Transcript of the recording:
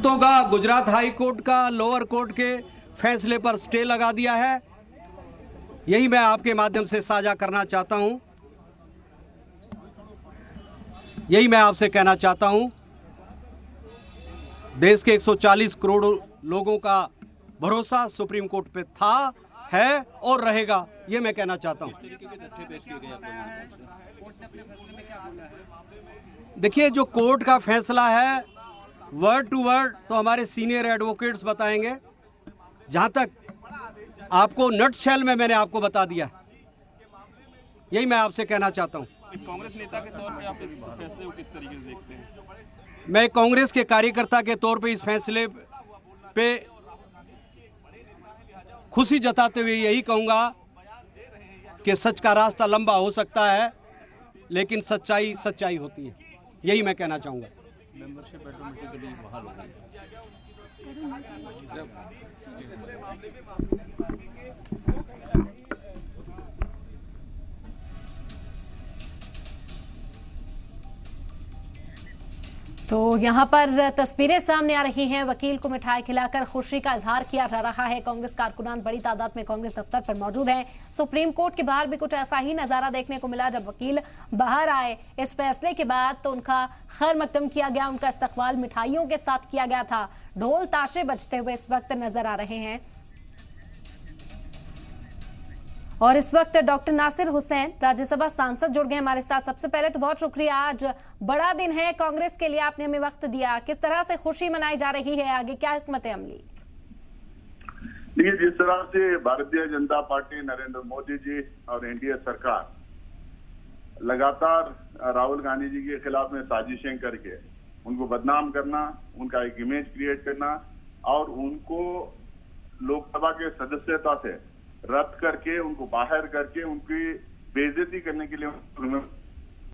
कोर्टों का, Gujarat high court का lower court के फैसले पर स्टे लगा दिया है। यही मैं आपके माध्यम से साझा करना चाहता हूं। यही मैं आपसे कहना चाहता हूं। देश के 140 करोड़ लोगों का भरोसा सुप्रीम कोर्ट पे था, है और रहेगा, ये मैं कहना चाहता हूं। देखिए, जो कोर्ट का फैसला है वर्ड टू वर्ड तो हमारे सीनियर एडवोकेट्स बताएंगे। जहां तक आपको नटशेल में मैंने आपको बता दिया, यही मैं आपसे कहना चाहता हूं। कांग्रेस नेता के तौर पे आप इस फैसले को किस तरीके से देखते हैं? मैं कांग्रेस के कार्यकर्ता के तौर पे इस फैसले पे खुशी जताते हुए यही कहूंगा कि सच का रास्ता लंबा हो सकता है, लेकिन सच्चाई सच्चाई होती है। यही मैं कहना चाहूंगा। मेंबरशिप ऑटोमेटिक के लिए बहाल हो गई। तो यहाँ पर तस्वीरें सामने आ रही हैं। वकील को मिठाई खिलाकर खुशी का इजहार किया जा रहा है। कांग्रेस कारकुनान बड़ी तादाद में कांग्रेस दफ्तर पर मौजूद हैं। सुप्रीम कोर्ट के बाहर भी कुछ ऐसा ही नजारा देखने को मिला। जब वकील बाहर आए इस फैसले के बाद तो उनका खैर मकदम किया गया, उनका इस्तकबाल मिठाइयों के साथ किया गया था। ढोल ताशे बजते हुए इस वक्त नजर आ रहे हैं। और इस वक्त डॉक्टर नासिर हुसैन राज्यसभा सांसद जुड़ गए हमारे साथ। सबसे पहले तो बहुत शुक्रिया, आज बड़ा दिन है कांग्रेस के लिए, आपने हमें वक्त दिया। किस तरह से खुशी मनाई जा रही है, आगे क्या हिकमत अमली? देखिए, जिस तरह से भारतीय जनता पार्टी, नरेंद्र मोदी जी और एनडीए सरकार लगातार राहुल गांधी जी के खिलाफ में साजिशें करके उनको बदनाम करना, उनका एक इमेज क्रिएट करना और उनको लोकसभा के सदस्यता से रद्द करके, उनको बाहर करके उनकी बेइज्जती करने के लिए